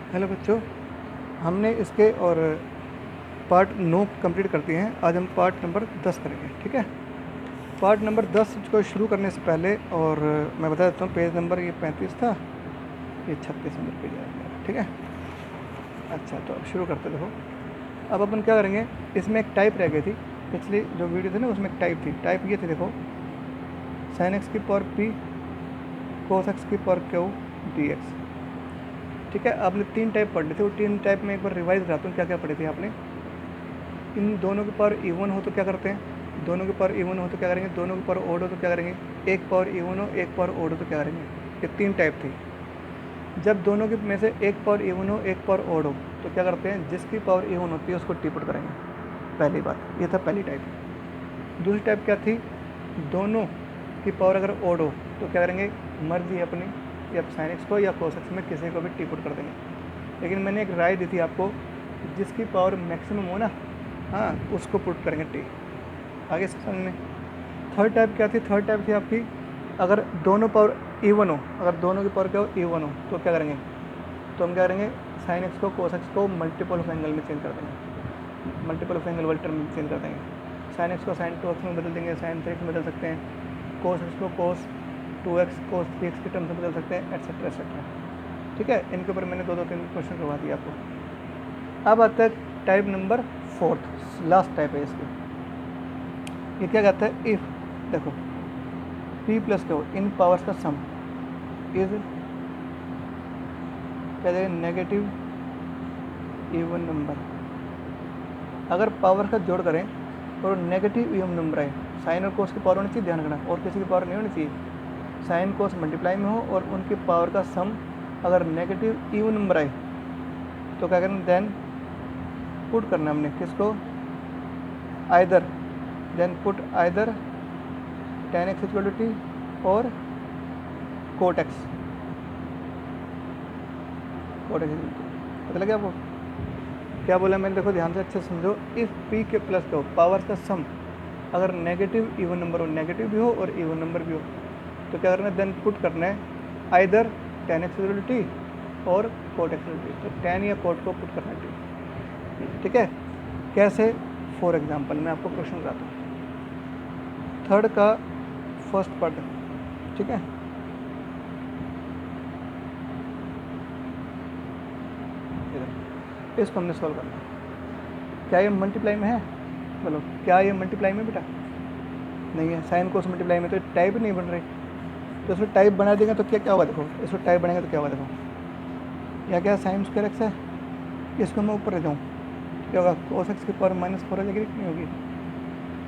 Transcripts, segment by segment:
Hello बच्चों, हमने इसके और पार्ट 9 कंप्लीट करते हैं। आज हम पार्ट नंबर 10 करेंगे। ठीक है, पार्ट नंबर 10 को शुरू करने से पहले और मैं बता देता हूँ, पेज नंबर ये 35 था, ये 36 नंबर पेज आएगा। ठीक है, अच्छा तो अब शुरू करते। देखो अब अपन क्या करेंगे, इसमें एक टाइप रह गई थी पिछली जो वीडियो थी ना, उसमें एक टाइप थी। टाइप ये थी, देखो sin x की पावर p cos x की पावर q dx। ठीक है, आपने 3 टाइप पढ़ ली थी। वो 3 टाइप में एक बार रिवाइज कराता हूँ क्या क्या पढ़ी थी आपने। इन दोनों की पावर इवन हो तो क्या करते हैं, दोनों की पावर इवन हो तो क्या करेंगे, दोनों की पावर ओड हो तो क्या करेंगे, एक पावर इवन हो एक पावर ओड हो तो क्या करेंगे। ये 3 टाइप थी। जब दोनों के में से एक पावर इवन हो एक पावर ओड हो तो क्या करते हैं, जिसकी पावर इवन होती है उसको टी पुट करेंगे। पहली बात ये था, पहली टाइप। दूसरी टाइप क्या थी, दोनों की पावर अगर ओड हो तो क्या करेंगे, मर्जी अपनी, या साइन एक्स को या कोस एक्स में किसी को भी टी पुट कर देंगे। लेकिन मैंने एक राय दी थी आपको, जिसकी पावर मैक्सिमम हो ना, हाँ उसको पुट करेंगे टी। आगे समझ में। थर्ड टाइप क्या थी, थर्ड टाइप थी आपकी, अगर दोनों पावर इवन हो, अगर दोनों की पावर क्या हो, इवन हो तो क्या करेंगे, तो हम क्या करेंगे, साइन एक्स को कोस एक्स को मल्टीपल ऑफ एंगल में चेंज कर देंगे, मल्टीपल ऑफ एंगल वाले टर्म में चेंज कर देंगे। साइन एक्स को साइन 2x में बदल देंगे, साइन 3x में बदल सकते हैं, कोस एक्स को कोस 2x कोस 3x के टर्म से बदल सकते हैं, एटसेट्रा एटसेट्रा। ठीक है, इनके ऊपर मैंने 2-3 क्वेश्चन करवा दिया आपको। अब आता है टाइप नंबर 4, लास्ट टाइप है इसकी। ये क्या कहता है, इफ देखो p plus Q in powers का सम इज क्या देगा, नेगेटिव इवन नंबर। अगर पावर का जोड़ करें और नेगेटिव इवन नंबर है, साइन और कोस की पावर होनी चाहिए, ध्यान रखना, और किसी की पावर नहीं होनी चाहिए। साइन कोस मल्टीप्लाई में हो और उनकी पावर का सम अगर नेगेटिव इवन नंबर आए तो क्या करना, देन पुट करना हमने किसको, either, then put either tan x equal to T और कोट एक्स, कोट एक्स पता लगे आपको क्या बोला मैंने। देखो ध्यान से अच्छे समझो, इफ p के प्लस का पावर का सम अगर नेगेटिव इवन नंबर हो, नेगेटिव भी हो और इवन नंबर भी हो तो क्या करना है, देन पुट करना है either tan x equal to T और cot x equal to t. तो tan या कोट को पुट करना है टी। ठीक है, कैसे, फॉर एग्जाम्पल मैं आपको क्वेश्चन बताता हूँ। थर्ड का फर्स्ट पार्ट, ठीक है, इसको हमने सॉल्व करना है। क्या ये मल्टीप्लाई में है, बोलो क्या ये मल्टीप्लाई में बेटा, नहीं है। साइन कोस मल्टीप्लाई में तो टाइप नहीं बन रही, तो इसमें टाइप बना देंगे तो क्या क्या होगा, देखो इसमें टाइप बनेगा तो क्या होगा, देखो या क्या साइन स्क्वायर एक्स है, इसको मैं ऊपर ले जाऊँ क्या होगा, कोस एक्स की पावर -4 हो जाएगी, नहीं होगी,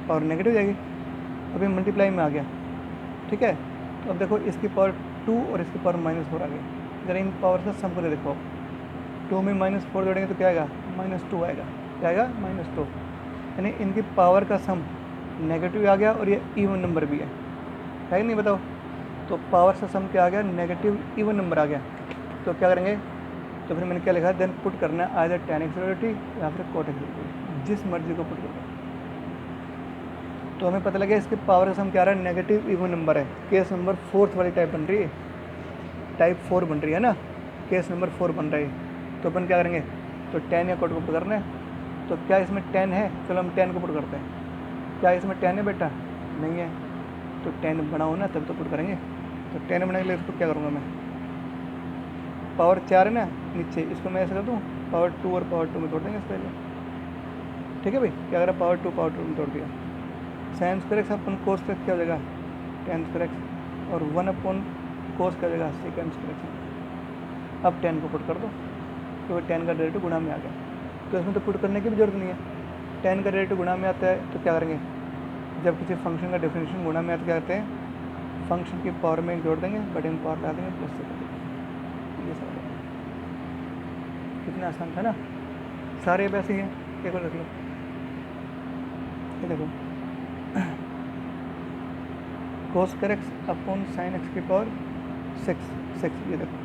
पावर नेगेटिव जाएगी। अभी मल्टीप्लाई में आ गया। ठीक है, तो अब देखो इसकी पावर 2 और इसकी पावर -4 आ गई। अगर इन पावर से सम को दे देखो, 2 में -4 जोड़ेंगे तो क्या आएगा, -2 आएगा, क्या आएगा, -2। यानी इनकी पावर का सम नेगेटिव आ गया और ये इवन नंबर भी है कि नहीं, बताओ। तो पावर से सम क्या आ गया, नेगेटिव इवन नंबर आ गया। तो क्या करेंगे, तो फिर मैंने क्या लिखा, देन पुट करना है either tan x equal to T या फिर cot x equal to T, जिस मर्जी को पुट करो। तो हमें पता लगा इसके पावर का सम क्या रहा है, नेगेटिव इवन नंबर है। केस नंबर 4 वाली टाइप बन रही है, टाइप 4 बन रही है ना, केस नंबर 4 बन रही है। तो अपन क्या करेंगे, तो tan या कोट को पुट करना है। तो क्या इसमें tan है, चलो हम tan को पुट करते हैं। क्या इसमें tan है बेटा, नहीं है, तो tan बनाओ ना तब तो पुट करेंगे। तो tan बनाने के लिए इसको क्या करूँगा मैं, पावर 4 है ना नीचे, इसको मैं ऐसा कर दूँ, पावर 2 और पावर 2 में तोड़ देंगे इस पहले। ठीक है भाई, क्या करा, पावर 2 पावर 2 में तोड़ दिया। Sine square x upon cos square क्या हो जाएगा, tan स्क्वायर एक्स, और 1 अपॉन कोस क्या हो जाएगा, सेकंड स्क्वायर एक्स। अब tan को पुट कर दो, तो tan का डेरिवेटिव गुणा में आ गया। तो इसमें तो पुट करने की भी जरूरत नहीं है, tan का डेरिवेटिव गुणा में आता है। तो क्या करेंगे, जब किसी फंक्शन का डिफरेंशिएशन गुणा में आता है क्या करते हैं, फंक्शन की पावर में जोड़ देंगे, बटे में पावर ला देंगे, प्लस से कर देंगे। ये सब कितना आसान था ना, सारे वैसे ही हैं। एक बार देख लो, ये देखो cos square x upon sine x की पावर 6, ये देखो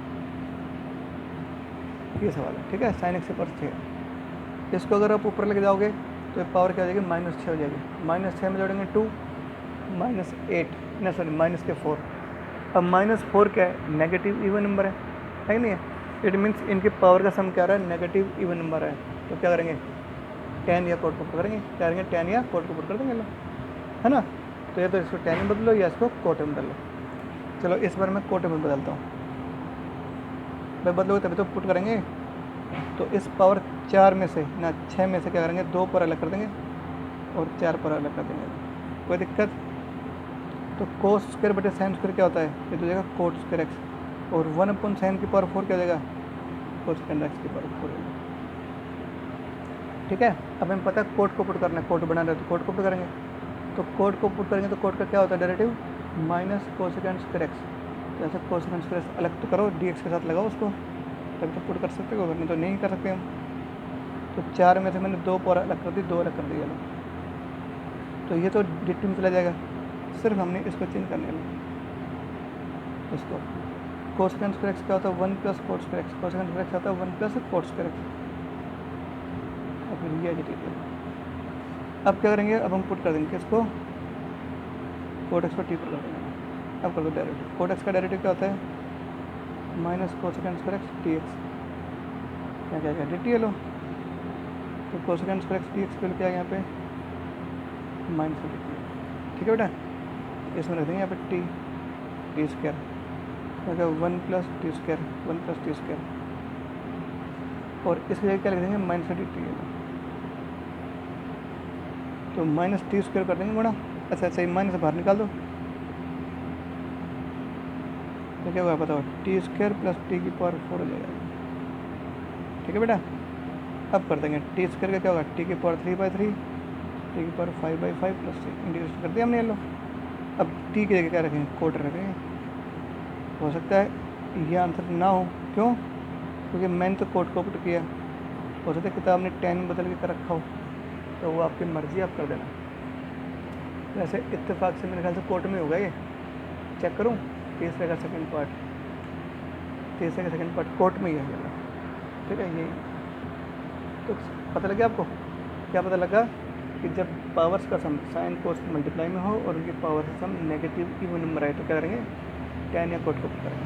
ये सवाल है। ठीक है, साइन एक्स की पावर 6, इसको अगर आप ऊपर लेके जाओगे तो पावर क्या हो जाएगी, -6 हो जाएगी। -6 में जोड़ेंगे 2, -8 ना सॉरी -4। अब -4 क्या है, नेगेटिव इवन नंबर है कि नहीं है। इट मीन्स इनके पावर का सम क्या आ रहा है, नेगेटिव इवन नंबर है। तो क्या करेंगे, टेन या कोट को पुट करेंगे, क्या करेंगे, टेन या कोट को पुट कर देंगे लो, है ना। तो या तो इसको टेन में बदलो या इसको कोट में बदल लो। चलो इस बार मैं कोट में बदलता हूँ। भाई बदलोगे तभी तो पुट करेंगे। तो इस पावर 4 में से ना 6 में से क्या करेंगे, 2 पर अलग कर देंगे और 4 पर अलग कर देंगे। कोई दिक्कत। तो कोस स्क्वायर बटे साइन स्क्वायर क्या होता है, ये तो हो जाएगा कोट स्क्वायर एक्स, और 1 साइन की पावर 4 क्या हो जाएगा, कोस स्क्वायर एक्स की पावर 4। ठीक है। अब हमें पता है कोट को पुट करना है, कोट बना रहे तो कोट को पुट करेंगे। तो कोट को पुट करेंगे तो कोट का क्या होता है derivative, minus cosecant square x. तो ऐसे कोसेकेंड स्क्वायर एक्स अलग तो करो, डी एक्स के साथ लगाओ उसको, तब तो पुट कर सकते हो, वरना तो नहीं कर सकते हम। तो 4 में से मैंने 2 पर अलग कर दी, 2 अलग कर दिया। तो ये तो डिक्टी में चला जाएगा, सिर्फ हमने इसको चेंज करने लगा इसको। कोसेकेंड स्क्वायर एक्स क्या होता है, 1 plus coat square x. Cosecant square x होता है 1 प्लस कोट स्क्वायर एक्स। और फिर ये डिक्टी। अब क्या करेंगे, अब हम पुट कर देंगे इसको, कोट एक्स को टी पर कर देंगे। अब कर दो डायरेक्टिव। कोट एक्स का डायरेक्टिव क्या होता है, minus cosecant square x T x. क्या क्या क्या डी टी लो। तो cosecant square x T x के लिए क्या है यहाँ पे, माइनस डी टी। ठीक है बेटा, इसमें रख देंगे यहाँ पे टी टी स्क्वायर, क्या 1 plus T square, 1 plus T square, और इसके जगह क्या लिख देंगे, माइनस डी टी। तो माइनस टी स्क्वायर कर देंगे बड़ा। अच्छा अच्छा, माइनस बाहर निकाल दो, तो क्या हुआ बताओ, टी स्क्वायर प्लस टी की पावर 4 हो जाएगा। ठीक है बेटा। अब कर देंगे टी स्क्वायर का क्या होगा, टी की पावर 3/3, टी की पावर 5/5 प्लस टी, इंटीग्रेशन कर दिया हमने। लो अब टी की जगह क्या रखेंगे, कोट रखेंगे। हो सकता है ये आंसर ना हो, क्यों, क्योंकि मैंने तो कोट को पुट किया। हो सकता है किताब ने 10 बदल के कर रखा हो, तो वो आपकी मर्ज़ी, आप कर देना। वैसे इत्तेफाक से मेरे ख्याल से कोट में होगा ये, चेक करूँ। तीसरे का सेकंड पार्ट, तीसरे का सेकंड पार्ट कोट में ही है। ठीक है, ये तो पता लग गया आपको। क्या पता लगा कि जब पावर्स का सम साइन कोस मल्टीप्लाई में हो और उनकी पावर का सम नेगेटिव इवन नंबर आए तो क्या करेंगे, टेन या कोट को पुट करेंगे।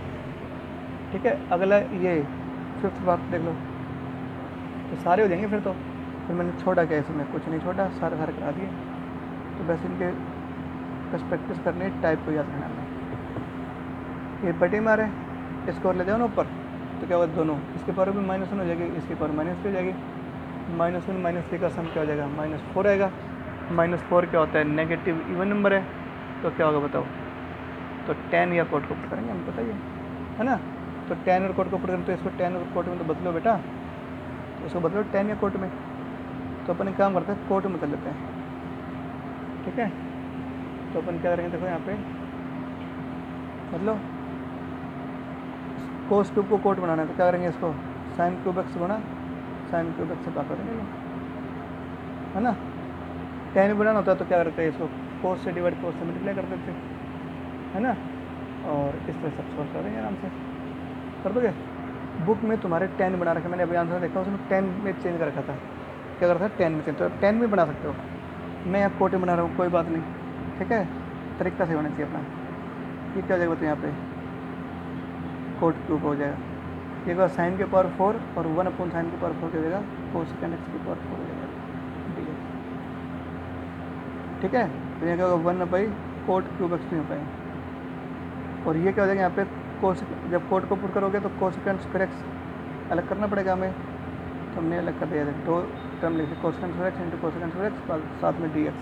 ठीक है। अगला ये 5th बात देख लो, तो सारे हो जाएंगे फिर मैंने छोड़ा क्या इसमें, कुछ नहीं छोड़ा, सारे करा दिए। तो बस इनके बस प्रैक्टिस करने, टाइप को याद रखना है। ये बटे में आ रहे हैं, इसको और ले जाओ ना ऊपर, तो क्या होगा, दोनों इसके पावर में -1 हो जाएगी, इसके पावर -3 हो जाएगी। -1 -3 का सम क्या हो जाएगा, -4 आएगा। -4 क्या होता है, नेगेटिव इवन नंबर है। तो क्या होगा बताओ, तो 10 या कोट को पुट करेंगे, हमें बताइए, है ना। तो 10 और कोट को पुट करेंगे, तो इसको 10 और कोट में तो बदलो बेटा, तो इसको बदलो 10 या कोट में। तो अपन काम करते हैं, कोट में बदल लेते हैं। ठीक है। तो अपन क्या करेंगे, देखो यहाँ पे मतलब कोस क्यूब को कोट बनाना है, तो क्या करेंगे, इसको साइन क्यूब एक्स गुणा साइन क्यूब एक्स से भाग करेंगे, है ना। 10 बनाना होता है तो क्या करते हैं, इसको कोस से डिवाइड कोस से मल्टीप्लाई कर देते हैं, है ना। और इस तरह सब सॉल्व कर देंगे आराम से, कर दोगे। बुक में तुम्हारे 10 बना रखे, मैंने अभी आंसर देखा, उसमें 10 में चेंज कर रखा था। क्या कर रखा था, 10 में चेंज, तो 10 में बना सकते हो। मैं यहाँ कोटे बना रहा हूँ, कोई बात नहीं। ठीक है, तरीका से होना चाहिए अपना। ये क्या हो जाएगा, तो यहाँ पे कोट क्यूब हो जाएगा, ये का साइन के पावर 4 और 1 साइन के पावर 4 क्या हो जाएगा, कोसेकेंड एक्स की पावर 4 हो जाएगा। ठीक है। तो यहाँ क्या होगा, 1 कोट क्यूब एक्स नहीं हो पाएगा। और ये क्या हो जाएगा, यहाँ पे कोस, जब कोट को पुट करोगे तो कोसेकेंड स्क्वायर एक्स अलग करना पड़ेगा हमें, तो हमने अलग कर दिया है। 2 टर्म लिख दी, cosecant square x into cosecant square x, साथ में डी एक्स।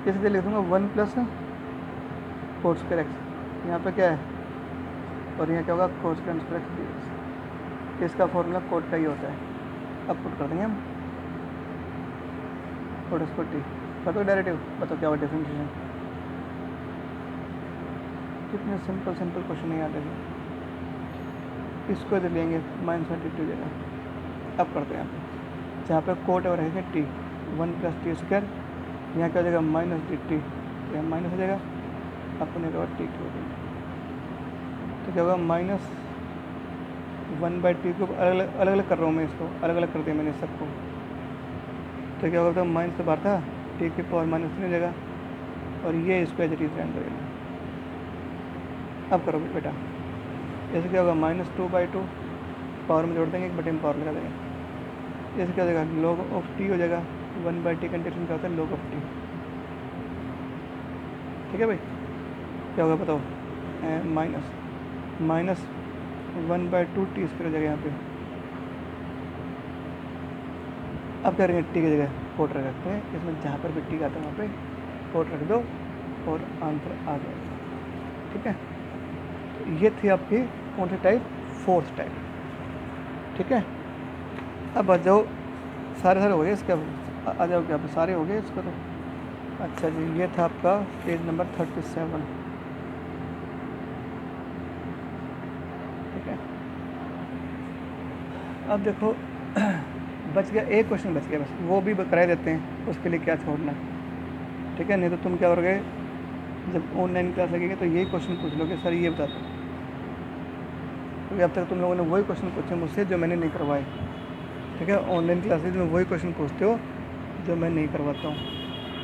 इसलिए लिख दूँगा 1 प्लस कोट स्क्वायर एक्स, यहाँ पे क्या है, और यहाँ क्या होगा, cosecant square x D x. इसका फॉर्मूला कोट का ही होता है। अब पुट कर देंगे हम कोट इसको टी, बताओ डायरेक्टिव, बताओ क्या हुआ डिफरेंशिएशन। कितने सिंपल क्वेश्चन नहीं आते थे। इसको इधर लेंगे, -32 जगह। अब करते हैं यहाँ पे, जहाँ पे कोट और रहेगा टी, 1 प्लस टी स्क्वायर, यहाँ क्या हो जाएगा, माइनस डी टी, तो यहाँ माइनस हो जाएगा, अपने के बाद टी क्यूब। तो क्या होगा, -1/टी क्यूब। अलग अलग कर रहा हूँ मैं इसको, अलग अलग कर दिया मैंने सबको। तो क्या होगा, तो माइनस से बाहर था, टी की पावर -3 हो जाएगा, और ये इसको एज इट इज रहने देगा। अब करो बेटा, ऐसे क्या होगा -2/2 पावर में जोड़ देंगे, 1/2 में पावर लगा देंगे। ऐसे क्या हो जाएगा log ऑफ t हो जाएगा, 1/t का इंटीग्रेशन क्या होता है log ऑफ t। ठीक है भाई, क्या होगा बताओ, -1/2t स्क्वायर हो जाएगा यहाँ पे। अब क्या करेंगे, टी की जगह कोट रख सकते हैं, इसमें जहाँ पर भी टी आता है वहाँ पे कोट रख दो और आंसर आ जाएगा। ठीक है, तो ये थी आपकी कौन सी टाइप, फोर्थ टाइप। ठीक है, अब आ जाओ, सारे हो गए इसके, अब आ जाओ, क्या आप सारे हो गए इसको तो। अच्छा जी, ये था आपका पेज नंबर 37। ठीक है, अब देखो बच गया एक क्वेश्चन बच गया बस, वो भी करा देते हैं, उसके लिए क्या छोड़ना। ठीक है, नहीं तो तुम क्या करोगे, जब ऑनलाइन क्लास लगेगी तो यही क्वेश्चन पूछ लोगे, सर ये बता दो, क्योंकि अब तक तुम लोगों ने वही क्वेश्चन पूछे मुझसे जो मैंने नहीं करवाए। ठीक है, ऑनलाइन क्लासेज में वही क्वेश्चन पूछते हो जो मैं नहीं करवाता हूँ,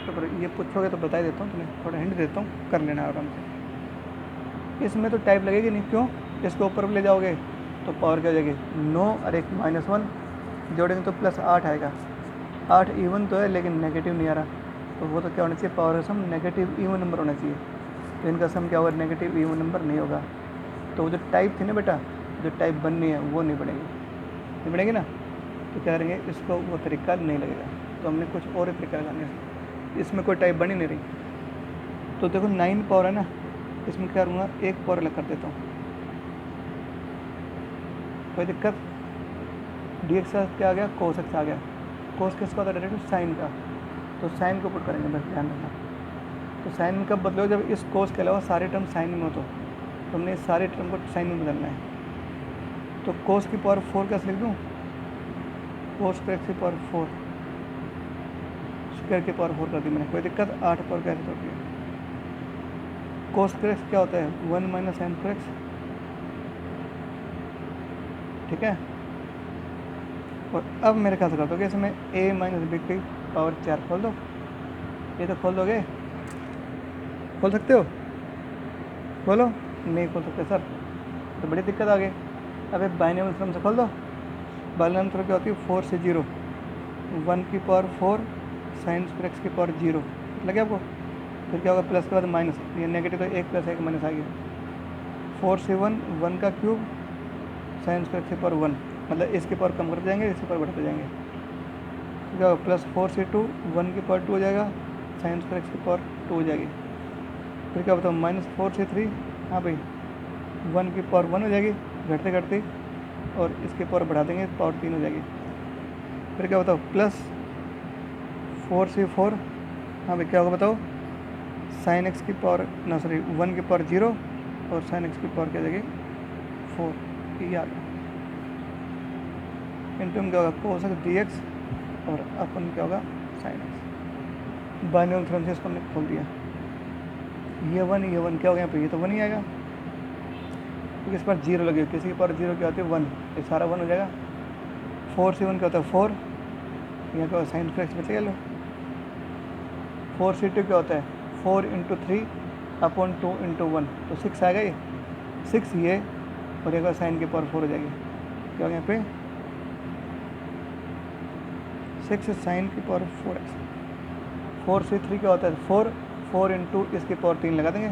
तो फिर ये पूछोगे तो बता ही देता हूँ तुम्हें, थोड़ा हिंट देता हूँ, कर लेना आराम से। इसमें तो टाइप लगेगी नहीं, क्यों, इसको ऊपर ले जाओगे तो पावर क्या हो जाएगी 9 और एक -1 जोड़ेंगे तो +8 आएगा। 8 इवन तो है लेकिन नेगेटिव नहीं आ रहा, तो वो तो क्या होना चाहिए, पावर का सम नेगेटिव इवन नंबर होना चाहिए, तो इनका सम क्या होगा, नेगेटिव इवन नंबर नहीं होगा। तो वो जो टाइप थी ना बेटा, जो टाइप बननी है वो नहीं बनेगी, नहीं बनेगी ना, तो क्या करेंगे, इसको वो तरीका नहीं लगेगा, तो हमने कुछ और ही तरीका लगाने, इसमें कोई टाइप बन ही नहीं रही। तो देखो 9 पावर है ना, इसमें क्या करूँगा, एक पावर अलग कर देता हूँ, कोई दिक्कत। dx का क्या आ गया, cos x आ गया, cos किसका होता है, डायरेक्ट साइन का, तो साइन को पुट करेंगे, बस ध्यान रखना। तो साइन में कब बदलो, जब इस cos के अलावा सारे टर्म साइन में हो, तो हमने सारे टर्म को साइन में बदलना है। तो cos की पावर 4 कैसे लिख दूँ, cos x की पावर 4 स्क्वायर की पावर 4 कर दी मैंने, कोई दिक्कत। 8 पावर कैसे होती है, cos x क्या होता है 1 - sin x। ठीक है, और अब मेरे ख्याल से कर दोगे इसमें a - b की पावर 4 खोल दो, ये तो खोल दोगे, खोल सकते हो, खोलो, नहीं खोल सकते सर, तो बड़ी दिक्कत आ गई। अब एक बाइनोमियल थ्योरम से खोल दो, बाइनोमियल थ्योरम क्या होती है, 4 से 0, 1 की पावर 4 sin स्क्वायर x की पावर 0, लगे आपको। फिर क्या होगा, प्लस के बाद माइनस, ये नेगेटिव तो 1 + 1 माइनस आ गया, 4 से 1 का क्यूब sin स्क्वायर x की पावर 1, मतलब इसकी पावर कम करते जाएंगे, इसकी पावर बढ़ते जाएंगे, तो क्या होगा, +4 से 2 1 की पावर 2 हो जाएगा, sin स्क्वायर x की पावर 2 हो जाएगी। फिर क्या बताओ, -4 से 3, हाँ भाई 1 की पावर 1 हो जाएगी घटते घटते, और इसकी पावर बढ़ा देंगे, पावर 3 हो जाएगी। फिर क्या बताओ, +4 से 4, हाँ भाई क्या होगा बताओ, sin x की पावर 1 की पावर 0 और sin x की पावर क्या जाएगी 4, ये आ गया। इनटू में क्या होगा, cos x dx, और अपन क्या होगा sin x। बाइनोमियल थ्योरम से इसको हमने खोल दिया, ये 1 क्या हो गया यहाँ पे, ये तो 1 ही आएगा, क्योंकि इस पर 0 लगे, किसी की पावर 0 क्या होती है 1, ये सारा 1 हो जाएगा। 4 से 1 क्या होता है 4, यहाँ क्या होगा sin स्क्वायर x बचेगा, लो। 4 से 2 क्या होता है 4 × 3/2 × 1, तो 6 आएगा, ये 6 ये, और एक साइन की पावर 4 हो जाएगी, क्या होगा यहाँ पे 6 साइन की पावर 4x। 4 से 3 क्या होता है 4 × इसकी पावर 3 लगा देंगे,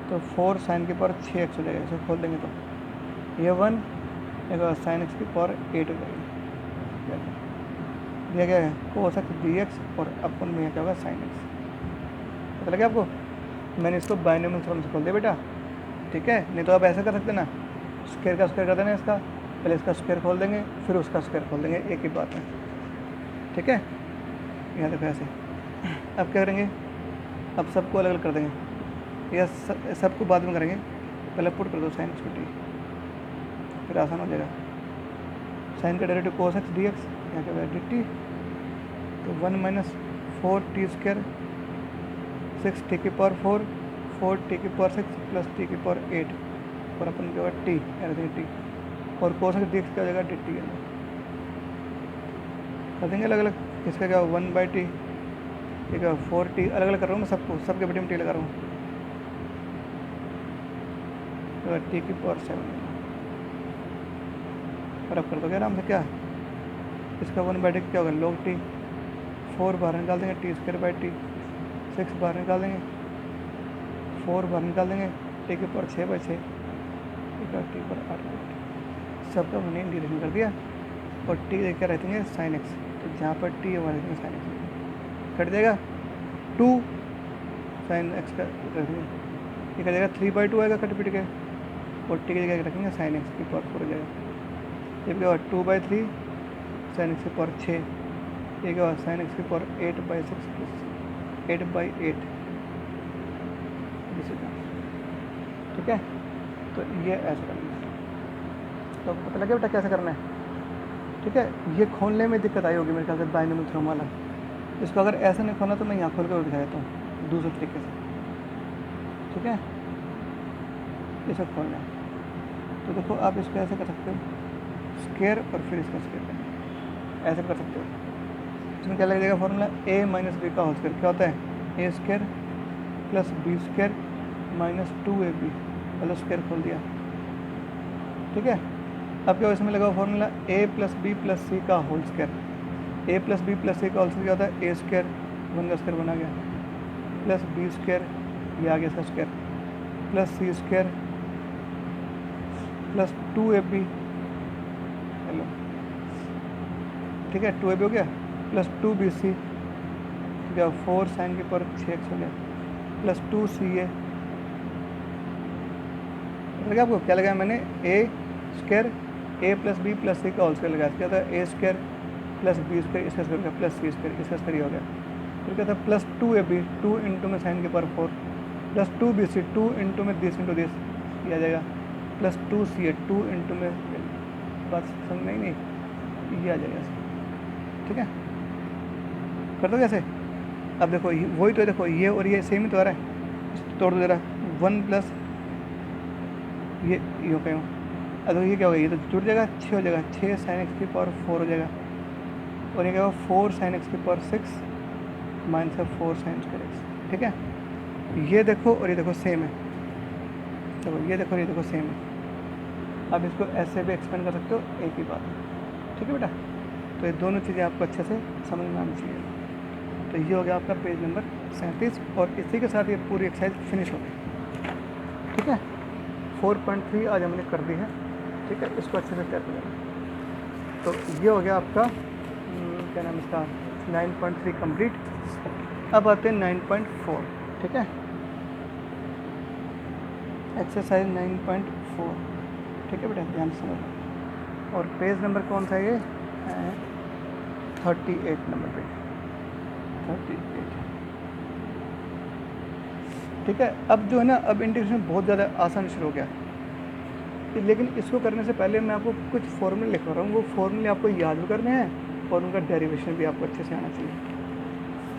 तो 4 साइन की पावर 6x हो जाएगा, इसे खोल देंगे तो ये 1, एक साइन x की पावर 8 हो जाएगी। दिया गया है cos x dx, और अपन में क्या होगा sin x, पता लगे आपको। मैंने इसको बाइनोमियल थ्योरम से खोल दिया बेटा, ठीक है, नहीं तो आप ऐसा कर सकते ना, स्क्वायर का स्क्वायर कर देना इसका, पहले इसका स्क्वायर खोल देंगे फिर उसका स्क्वायर खोल देंगे, एक ही बात है। ठीक है, यहाँ देखो ऐसे। अब क्या करेंगे, अब सबको अलग अलग कर देंगे, या सबको बाद में करेंगे, पहले पुट कर दो साइन एक्स टी, फिर आसान हो जाएगा। साइन का डेरिवेटिव cos x dx, यहाँ क्या होगा dt, तो 1 - 4t² 6t की पावर 4 4t की पावर 6 + t की पावर 8, और अपन क्या होगा t, यानी t, और cos x dx क्या हो जाएगा dt कर देंगे अलग अलग। इसका क्या 1/t, ठीक है 4t, अलग अलग कर रहा हूँ मैं सबको, सबके बटे में t लगा रहा हूँ, तो t की पावर 7, और अब कर दोगे आराम से। क्या इसका 1/t क्या होगा, log t। 4 बाहर निकाल देंगे, t²/t। 6 बाहर निकाल देंगे, 4 बाहर निकाल देंगे, t के ऊपर 6/6, t पर 8/8। सबका मैंने इंटीग्रेशन कर दिया और t क्या रहते हैं sin x, तो जहाँ पर t है वहाँ रहते हैं sin x, कट जाएगा 2 sin x का रखेंगे, ये कट जाएगा 3/2 आएगा कट पिट के, और t की जगह रखेंगे sin x की पावर 4 हो जाएगा। ये क्या हुआ 2/3 sin x की पावर 6, ये क्या हुआ sin x की पावर 8/6 प्लस 8/8। ठीक है, तो ये ऐसा करना है, तो पता लगे बेटा कैसे करना है। ठीक है, ये खोलने में दिक्कत आई होगी मेरे ख्याल से बाइनोमियल थ्योरम वाला। इसको अगर ऐसा नहीं खोलना तो मैं यहाँ खोल कर दिखा देता हूँ दूसरे तरीके से। ठीक है, इसे खोलना है तो देखो आप इसको ऐसे कर सकते हो, स्क्वायर और फिर इसका स्क्वायर करना, ऐसे कर सकते हो। इसमें क्या लग जाएगा फॉर्मूला a - b का होल स्क्वायर, क्या होता है a² + b² - 2ab वाला स्क्वायर खोल दिया। ठीक है, अब क्या इसमें लगा फॉर्मूला a + b + c का whole square, a + b + c का होल स्क्वायर क्या होता है a² 1 का स्क्वायर बना गया, प्लस b², ये आ गया इसका square, plus c² plus 2ab। Hello, ठीक है 2ab हो गया, प्लस 2bc क्या 4 sin के पर 6x हो गया, प्लस 2ca। लगा आपको क्या लगाया मैंने a² a + b + c का होल स्क्वायर लगाया, क्या था a² + b² इसका स्क्वायर हो गया, प्लस c² इसका स्क्वायर हो गया, फिर क्या था प्लस 2ab 2 × में sin के पर 4, प्लस 2bc 2 × में दिस × दिस ये आ जाएगा, प्लस 2ca 2 × में, बस समझ में नहीं ये आ जाएगा। ठीक है, कर दो कैसे। अब देखो वही तो देखो ये और ये सेम ही तो आ रहा है, तोड़ दो जरा 1 प्लस ये हो गया, अब ये क्या होगा ये तो जुड़ जाएगा 6 हो जाएगा, 6 sin x की पावर 4 हो जाएगा, और ये क्या होगा 4 sin x की पावर 6 - 4 sin x। ठीक है, ये देखो और ये देखो सेम है, देखो ये देखो ये देखो सेम है। आप इसको ऐसे भी एक्सपेंड कर सकते हो, एक ही बात। ठीक है बेटा, तो ये दोनों चीज़ें आपको अच्छे से समझ में आनी चाहिए। तो ये हो गया आपका पेज नंबर 37 और इसी के साथ ये पूरी एक्सरसाइज फिनिश हो गई। ठीक है, 4.3 आज हमने कर दी है। ठीक है, इसको अच्छे से तैयार करें। तो ये हो गया आपका क्या नाम इसका 9.3 कंप्लीट। अब आते हैं 9.4। ठीक है, एक्सरसाइज 9.4। ठीक है बेटा, ध्यान से समझो। और पेज नंबर कौन सा ये 38 नंबर पेज 38। ठीक है, अब जो है ना अब इंटीग्रेशन बहुत ज़्यादा आसान शुरू हो गया, लेकिन इसको करने से पहले मैं आपको कुछ फॉर्मूले लिखवा रहा हूँ, वो फॉर्मूले आपको याद भी करने हैं और उनका डेरिवेशन भी आपको अच्छे से आना चाहिए।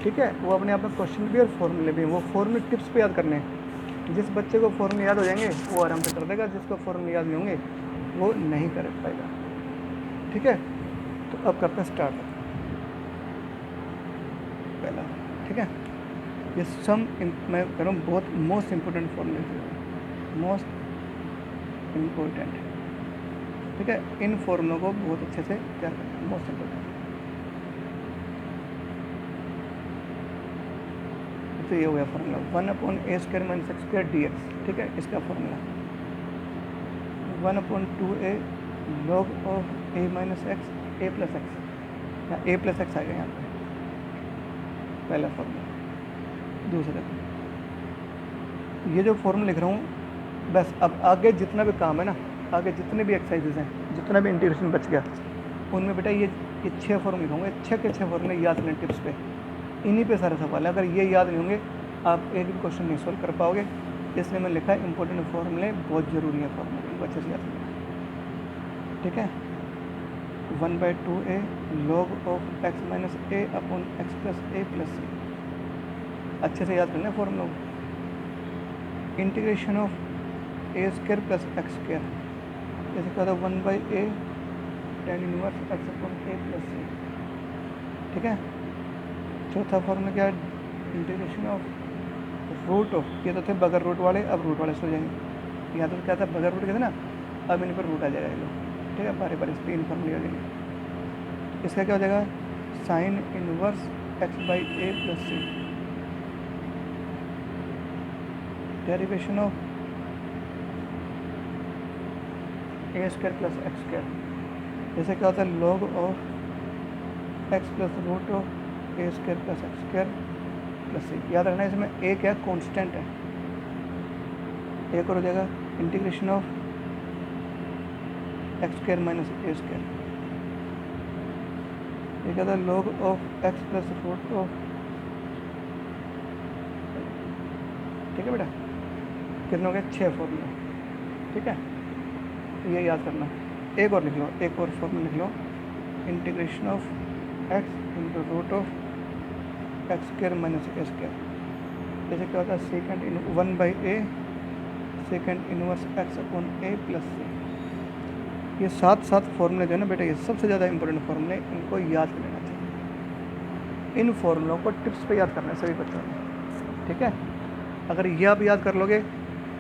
ठीक है, वो अपने आप में क्वेश्चन भी और फॉर्मूले भी, वो फॉर्मूले टिप्स पे याद करने हैं। जिस बच्चे को फॉर्मूले याद हो जाएंगे वो आराम से कर देगा, जिसको फॉर्मूले याद नहीं होंगे वो नहीं कर पाएगा। ठीक है, तो अब करते हैं स्टार्ट पहला। ठीक है, ये सम मैं कह रहा हूँ बहुत मोस्ट इम्पोर्टेंट फॉर्मूले, मोस्ट इम्पोर्टेंट। ठीक है, इन फॉर्मूलों को बहुत अच्छे से तैयार करना, मोस्ट इम्पोर्टेंट। तो ये हो गया फॉर्मूला 1/a² - x²dx। ठीक है, इसका formula 1/2a log of a - x a + x, या a + x आएगा यहाँ पे पहला फॉर्मूला। दूसरा ये जो फॉर्मूला लिख रहा हूँ, बस अब आगे जितना भी काम है ना, आगे जितने भी एक्सरसाइजेज हैं, जितना भी इंटीग्रेशन बच गया, उनमें बेटा ये 6 फॉर्मूले लिखूँगा, 6 के 6 फॉर्मूले याद करें टिप्स पे, इन्हीं पे सारे सवाल है। अगर ये याद नहीं होंगे आप एक भी क्वेश्चन नहीं सोल्व कर पाओगे, इसलिए मैंने लिखा है इंपॉर्टेंट फॉर्मूले बहुत ज़रूरी है, फॉर्मूले इनको अच्छे से याद करना। ठीक है, 1/2a log of x - a / x + a + c, अच्छे से याद करना है formula. Integration of a² + x², जैसे क्या था 1/a tan inverse x / a + c। ठीक है, चौथा फॉर्मूला क्या है, इंटीग्रेशन ऑफ रूट ऑफ, ये तो थे बगैर रूट वाले, अब रूट वाले सो जाएंगे। यहाँ तो क्या था बगैर रूट के थे ना, अब इन पर रूट आ जाएगा ये लोग। ठीक है, बारी बारी से 3 फॉर्मूले आ जाएंगे। इसका क्या हो जाएगा, sine inverse x by a plus c, derivation of a square plus x square. जैसे क्या होता है, log of x plus root of a square plus x square plus c. याद रखना इसमें ए क्या कांस्टेंट है, एक और हो जाएगा integration of x square minus a square. ये क्या था, log of x plus root of, ठीक है बेटा, कितने हो गए, 6 फॉर्मूला, ठीक है, ये याद करना। एक और लिख लो, एक और फॉर्मूला लिख लो, integration of x into root of x square minus a square. जैसे क्या होता है, second in 1 by a second inverse x upon a plus c. ये 7 फॉर्मूले जो है ना बेटा, ये सबसे ज़्यादा इंपॉर्टेंट फॉर्मूले, इनको याद कर लेना चाहिए। इन फॉर्मूलों को टिप्स पे याद करना है सभी बच्चों ने, ठीक है। अगर ये आप याद कर लोगे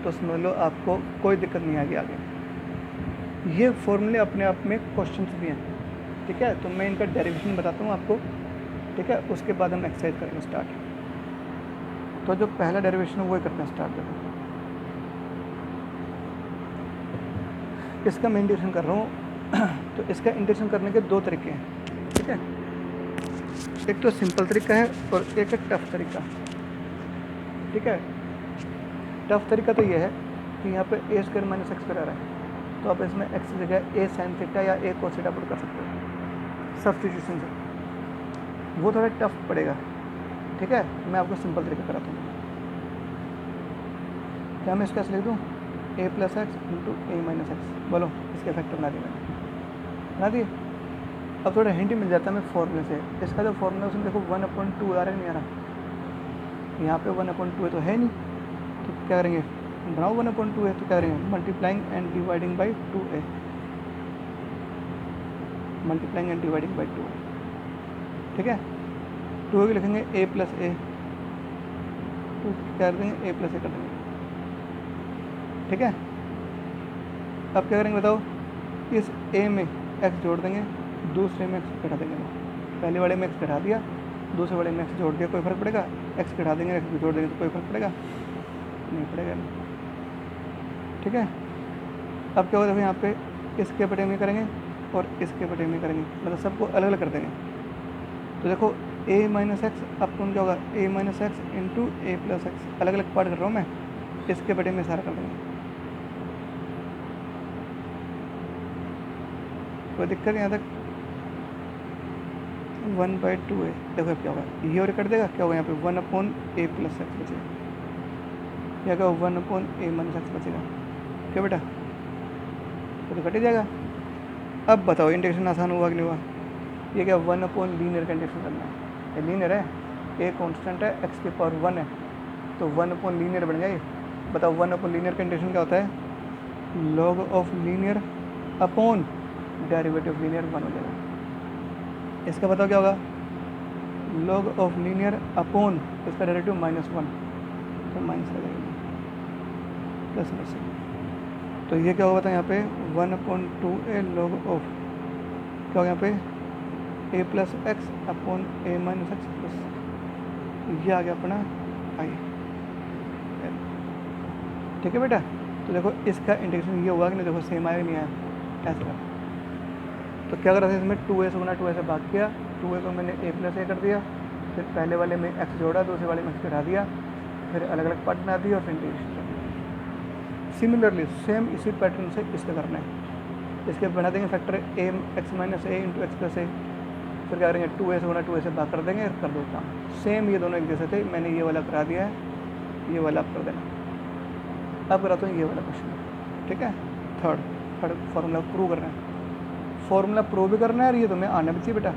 तो समझ लो आपको कोई दिक्कत नहीं आएगी आगे। ये फॉर्मूले अपने आप में क्वेश्चंस भी हैं, ठीक है। तो मैं इनका डेरिवेशन बताता हूँ आपको, ठीक है, उसके बाद हम एक्सरसाइज करेंगे स्टार्ट। तो जो पहला डेरिवेशन है वो करते हैं स्टार्ट करें। इसका मैं इंटीग्रेशन कर रहा हूँ तो इसका इंटीग्रेशन करने के 2 तरीके हैं, ठीक है। एक तो सिंपल तरीका है और एक है टफ तरीका, ठीक है। टफ तरीका तो ये है कि यहाँ पे ए स्क्वायर माइनस एक्स स्क्वायर आ रहा है, तो आप इसमें एक्स की जगह ए साइन थीटा या ए कोस थीटा पुट कर सकते हो सब्स्टिट्यूशन से। वो थोड़ा टफ पड़ेगा, ठीक है। मैं आपको सिंपल तरीका कराता हूँ। क्या मैं इसका लिख दूँ, ए प्लस एक्स इंटू ए माइनस एक्स। बोलो, इसके फैक्टर बना दिए मैंने, बना दिए। अब थोड़ा हिंट मिल जाता है मैं फॉर्मूले से। इसका जो फॉर्मूला उसमें देखो 1/2 आ रहा है, नहीं आ रहा। यहाँ पे 1/2 है तो है नहीं, तो क्या करेंगे, बनाओ 1/2 है तो क्या करेंगे, multiplying and dividing by 2a, multiplying and dividing by 2, ठीक है। 2 की लिखेंगे a प्लस ए, तो क्या कर देंगे, a प्लस ए कर देंगे, ठीक है। अब क्या करेंगे बताओ, इस a में x जोड़ देंगे, दूसरे में x घटा देंगे। पहले वाले में x घटा दिया, दूसरे वाले में x जोड़ दिया, कोई फर्क पड़ेगा, x घटा देंगे x जोड़ देंगे तो कोई फर्क पड़ेगा, नहीं पड़ेगा, ठीक है। अब क्या होगा, देखो यहाँ पे इसके बटे में करेंगे और इसके बटे में करेंगे, मतलब सबको अलग अलग कर देंगे। तो देखो a माइनस एक्स अपन क्या होगा, a minus x into A plus x, अलग अलग पार्ट कर रहा हूँ मैं, इसके बटे में सारा कर देंगे, कोई दिक्कत नहीं। यहाँ तक 1/2 है। देखो अब क्या होगा, ये और कट देगा, क्या होगा यहाँ पे 1/a प्लस एक्स बचेगा, या क्या 1/a माइनस एक्स बचेगा, क्या बेटा, तो कट ही जाएगा। अब बताओ इंटीग्रेशन आसान हुआ कि नहीं हुआ। ये क्या 1/ लीनियर का इंटीग्रेशन करना है, ये लीनियर है, ए कांस्टेंट है, एक्स की पावर 1 है, तो 1/ लीनियर बन गया ये। बताओ 1/ लीनियर का इंटीग्रेशन क्या होता है, log of linear upon derivative linear 1 हो जाएगा। इसका बताओ क्या होगा, लॉग ऑफ लीनियर अपॉन इसका डेरिवेटिव -1, तो माइनस लगेगा, प्लस में से। तो ये क्या होगा था यहाँ पे 1/2a लॉग ऑफ, क्या होगा यहाँ पे a plus x upon a minus x plus, ये आ गया अपना आई, ठीक है बेटा। तो देखो इसका इंटीग्रेशन ये हुआ कि नहीं, देखो सेम आया कि नहीं आया, ऐसा। तो क्या करा था इसमें 2a से गुना 2a से भाग किया, 2a को मैंने a प्लस ए कर दिया, फिर पहले वाले में x जोड़ा, दूसरे वाले में x घटा दिया, फिर अलग अलग पार्ट बना दिया और फिर इंटीग्रेशन कर दिया। सिमिलरली सेम इसी पैटर्न से इसका करना है। इसके बना देंगे factor a x minus a into x plus a, फिर क्या करेंगे 2a से गुना 2a से भाग कर देंगे, कर दो काम। सेम ये दोनों एक जैसे थे, मैंने ये वाला करा दिया है, ये वाला आप कर देना। अब कराता हूँ ये वाला क्वेश्चन, ठीक है। थर्ड फार्मूला प्रूव करना है, फार्मूला प्रूव भी करना है और ये तुम्हें आना भी चाहिए बेटा,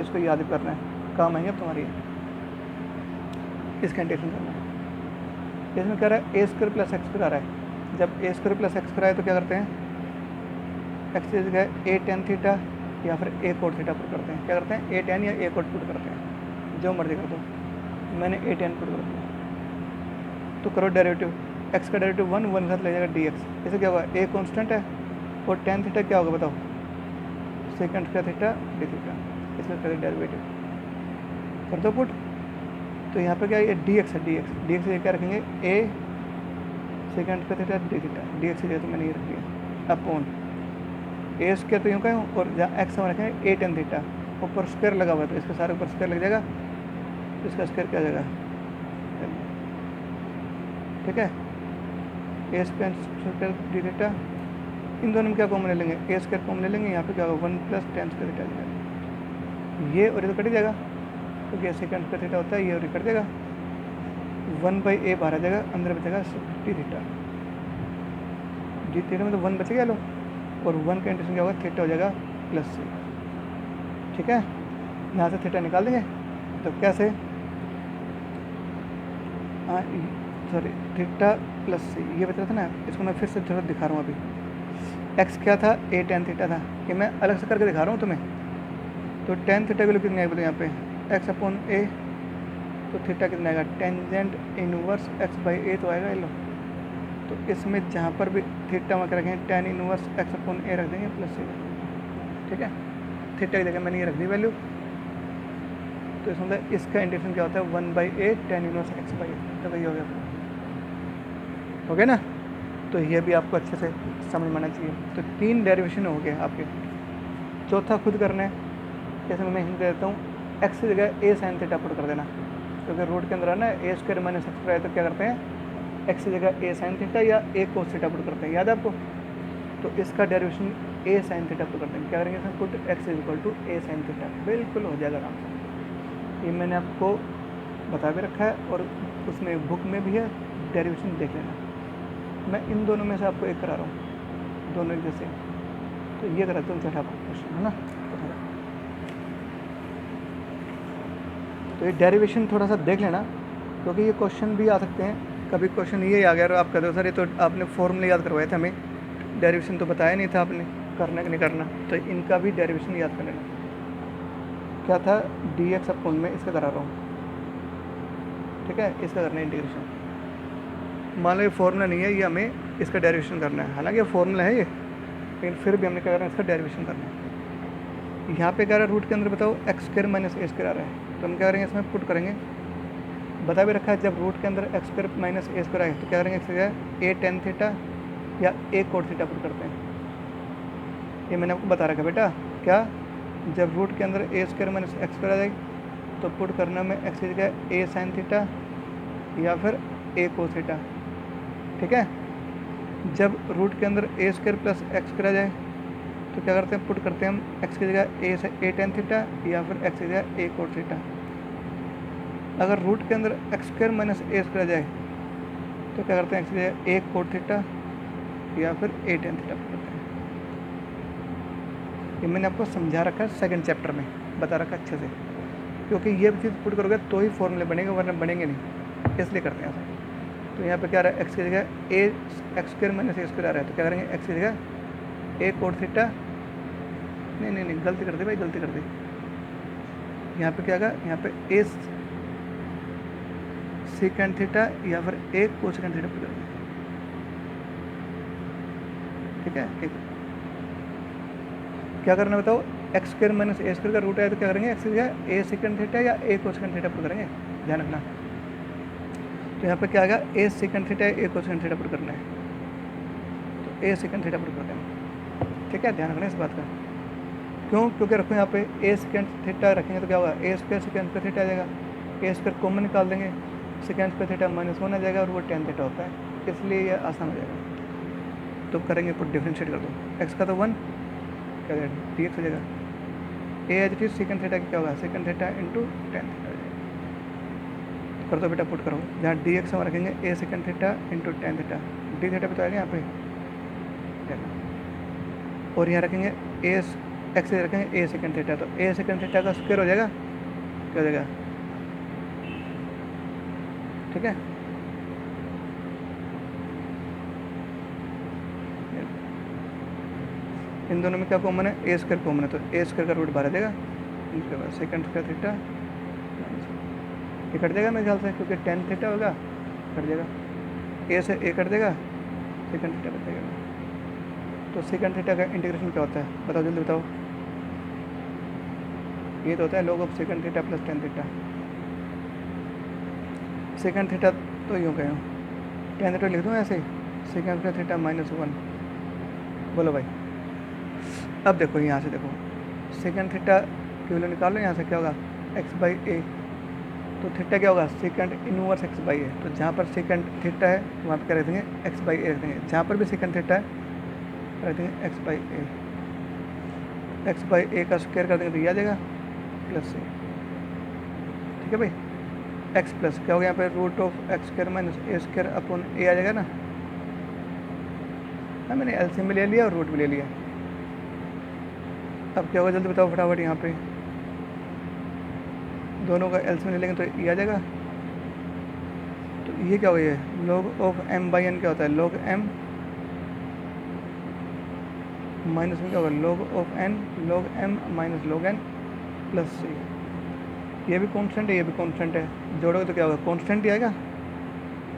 इसको याद भी करना है, काम आएंगे अब तुम्हारी। इसका इंटीग्रेशन करना है। इसमें कह रहा है ए स्क्वायर प्लस एक्स स्क्वायर आ रहा है। जब ए स्क्वायर प्लस एक्स स्क्वायर आए तो क्या करते हैं, एक्स की जगह ए टेन थीटा या फिर ए कोट थीटा पुट करते हैं। क्या करते हैं, ए टेन या ए कोट पुट करते हैं, जो मर्जी कर दो। मैंने ए टेन पुट कर दिया, तो करो डेरिवेटिव, एक्स का डेरिवेटिव 1 के साथ ले जाएगा डी एक्स। इसे क्या होगा, ए कॉन्स्टेंट है और टेन थीटा क्या होगा बताओ, second square theta d theta, इसका करें डेरिवेटिव कर दो पुट। तो यहाँ पे क्या है, डी एक्स है, डी एक्स क्या रखेंगे, a second square theta d theta, d x तो मैंने ये रख दिया अपॉन ए स्क्वायर, तो यूँ का और जहाँ एक्स हम रखेंगे ए टेन थीटा, ऊपर स्क्वायर लगा हुआ है तो इसके सारे ऊपर स्क्वायर लग जाएगा, तो इसका स्क्वायर क्या आ जाएगा, ठीक है। ए स्क्वायर डी थीटा, इन दोनों में क्या कॉमन ले लेंगे, ए स्क्वायर कॉमन ले लेंगे, यहाँ पे क्या होगा 1 + tan स्क्वायर थीटा जाएगा, ये और ये तो कट जाएगा क्योंकि ये सेकंड स्क्वायर थीटा होता है, ये और ये कट जाएगा, 1/a बाहर आ जाएगा, अंदर बचेगा डी थीटा, डी थीटा में तो 1 बचेगा लो, और 1 का इंटीग्रेशन क्या होगा, थीटा हो जाएगा +c, ठीक है। यहाँ से थीटा निकाल देंगे तो कैसे, हाँ सॉरी थीटा +c ये बच रहा था ना, इसको मैं फिर से थोड़ा दिखा रहा हूँ अभी। एक्स क्या था, ए tan थीटा था, कि मैं अलग से करके दिखा रहा हूँ तुम्हें। तो tan थीटा वैल्यू कितनी आएगी, यहाँ पे x/a, तो थीटा कितना आएगा, टेंजेंट इनवर्स x/a तो आएगा, लो। तो इसमें जहाँ पर भी थीटा वहाँ रखेंगे tan इनवर्स x/a रख देंगे +c, ठीक है। थीटा की जगह मैंने ये रख दी वैल्यू, तो इसमें इसका इंटीग्रेशन क्या होता है, 1/a tan इनवर्स x/a, तो वही हो गया, हो गया ना। तो ये भी आपको अच्छे से समझ में आना चाहिए। तो 3 डेरिवेशन हो गए आपके, चौथा खुद करना है। जैसे मैं हिंट देता हूँ, एक्स की जगह ए साइन थीटा पुट कर देना, क्योंकि रूट के अंदर है ना ए स्क्वायर माइनस एक्स स्क्वायर, तो क्या करते हैं एक्स की जगह ए साइन थीटा या ए कोस थीटा पुट करते हैं, याद है आपको। तो इसका डेरिवेशन ए साइन थीटा पुट करते हैं, क्या करेंगे इसमें पुट एक्स = ए साइन थीटा, बिल्कुल हो जाएगा आराम से। ये मैंने आपको बता भी रखा है और उसमें बुक में भी है, डेरिवेशन देख लेना। मैं इन दोनों में से आपको एक करा रहा हूँ, दोनों एक जैसे, तो ये कराता हूँ छठा क्वेश्चन, है ना। तो ये डेरिवेशन थोड़ा सा देख लेना, क्योंकि ये क्वेश्चन भी आ सकते हैं। कभी क्वेश्चन ये आ गया और आप कहते हो सर ये तो आपने फॉर्मूले याद करवाए थे हमें, डेरिवेशन तो बताया नहीं था आपने, करना कि नहीं करना, तो इनका भी डेरिवेशन याद कर लेना। क्या था, dx/, में इसका करा रहा हूँ, ठीक है, इसका करना है इंटीग्रेशन। मान लो ये फॉर्मूला नहीं है, ये हमें इसका डेरिवेशन करना है, हालांकि ये फॉर्मूला है ये, लेकिन फिर भी हमने क्या करना है, इसका डेरिवेशन करना है। यहाँ पे क्या रहा है, रूट के अंदर बताओ x² - a² आ रहा है, तो हम क्या करेंगे, इसमें पुट करेंगे। बता भी रखा है, जब रूट के अंदर x² - a² आए तो क्या करेंगे, इसकी जगह a tan थीटा या a cot थीटा पुट करते हैं। ये मैंने आपको बता रखा है बेटा, क्या जब रूट के अंदर a² - x² आ जाएगी तो पुट करना में x की जगह a sin थीटा या फिर a cos थीटा, ठीक है। जब रूट के अंदर a² + x² आ जाए तो क्या करते हैं, पुट करते हैं हम x की जगह a tan थीटा या फिर x की जगह a cot थीटा। अगर रूट के अंदर x² - a² आ जाए तो क्या करते हैं, x की जगह a cot थीटा या फिर a tan थीटा पुट करते हैं। ये मैंने आपको समझा रखा है, सेकंड चैप्टर में बता रखा अच्छे से, क्योंकि ये चीज़ पुट करोगे तो ही फॉर्मूले बनेंगे, वरना बनेंगे नहीं, इसलिए करते हैं ऐसा। तो यहाँ पे क्या रहा है, x की जगह x² - a² आ रहा है, तो क्या करेंगे, x की जगह a cot थीटा, नहीं गलती कर दी भाई, गलती कर दी। यहाँ पे क्या आएगा, यहाँ पे a secant थीटा या फिर a cosecant थीटा पुट करेंगे, ठीक है। एक क्या करना बताओ, x² - a² का रूट है तो क्या करेंगे, x की जगह a secant थीटा या a cosecant थीटा पुट करेंगे, ध्यान रखना। तो यहाँ पे क्या आएगा, a secant थीटा या a cosecant थीटा पुट करना है, तो a secant थीटा पुट करते हैं, ठीक है। ध्यान रखना इस बात का, क्यों, क्योंकि रखो यहाँ पे a secant थीटा रखेंगे तो क्या होगा, a² secant स्क्वायर थीटा आ जाएगा, a² कॉमन निकाल देंगे, secant स्क्वायर थीटा -1 आ जाएगा और वो tan थीटा होता है, इसलिए ये आसान हो जाएगा। तो करेंगे पुट, डिफ्रेंशिएट कर दो, x का तो 1 क्या जाएगा, dx हो जाएगा, a as it is secant theta क्या होगा, secant theta into tan theta हो जाएगा। कर दो बेटा पुट करो, जहाँ dx हम रखेंगे a secant theta into tan theta, d theta भी तो आएगा यहाँ पे, और यहाँ रखेंगे a x रखेंगे a secant थीटा, तो a secant थीटा का स्क्वायर हो जाएगा, क्या हो जाएगा, ठीक है। इन दोनों में क्या कॉमन है, a स्क्वायर कॉमन है, तो a स्क्वायर का रूट बाहर आ जाएगा, इसके बाद सेकंड स्क्वायर थीटा ये कट जाएगा मेरे ख्याल से, क्योंकि tan थीटा होगा, कट जाएगा, a से a कट देगा, सेकंड थीटा कट जाएगा। तो सेकंड थीटा का इंटीग्रेशन क्या होता है, बताओ जल्दी बताओ, ये तो होता है log of second theta plus tan theta. Second theta तो यूँ कहो, टेन थीटा लिख दूँ ऐसे ही, सेकंड का थीटा माइनस वन। बोलो भाई, अब देखो यहाँ से देखो, सेकंड थीटा की वैल्यू निकाल लो, यहाँ से क्या होगा एक्स बाई ए, तो थीटा क्या होगा सेकंड इनवर्स एक्स बाई ए। तो जहाँ पर सेकंड थीटा है वहाँ पर क्या रख देंगे एक्स बाई ए रख देंगे, जहाँ पर भी सेकंड थीटा है रख देंगे x by a. X by a का स्क्वायर कर देंगे तो ये आ जाएगा प्लस ए। ठीक है भाई, एक्स प्लस क्या हो गया यहाँ पे root of x square minus a square upon a आ जाएगा ना। हाँ मैंने एलसीएम भी ले लिया और रूट भी ले लिया। अब क्या होगा जल्दी बताओ फटाफट, यहाँ पे दोनों का एलसीएम ले लेंगे तो ये आ जाएगा। तो ये क्या होगा, ये log of m by n क्या होता है log m माइनस में क्या होगा log of n log m minus log n plus c। ये भी कांस्टेंट है, ये भी कांस्टेंट है, जोड़ोगे तो क्या होगा कांस्टेंट ही आएगा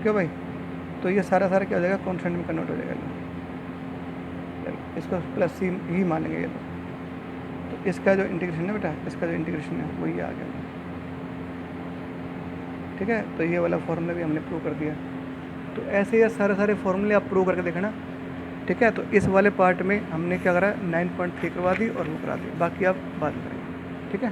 क्यों भाई। तो ये सारा क्या हो जाएगा कांस्टेंट में कन्वर्ट हो जाएगा। इसको प्लस c ही मानेंगे ये तो इसका जो इंटीग्रेशन है बेटा, इसका जो इंटीग्रेशन है वो ये आ गया। ठीक है, तो ये वाला फॉर्मूला भी हमने प्रूव कर दिया। तो ऐसे ही सारे फॉर्मूले आप प्रूव करके देखना। ठीक है, तो इस वाले पार्ट में हमने क्या करा 9.3 करवा दी और वो करा दी, बाकी आप बाद में करेंगे। ठीक है।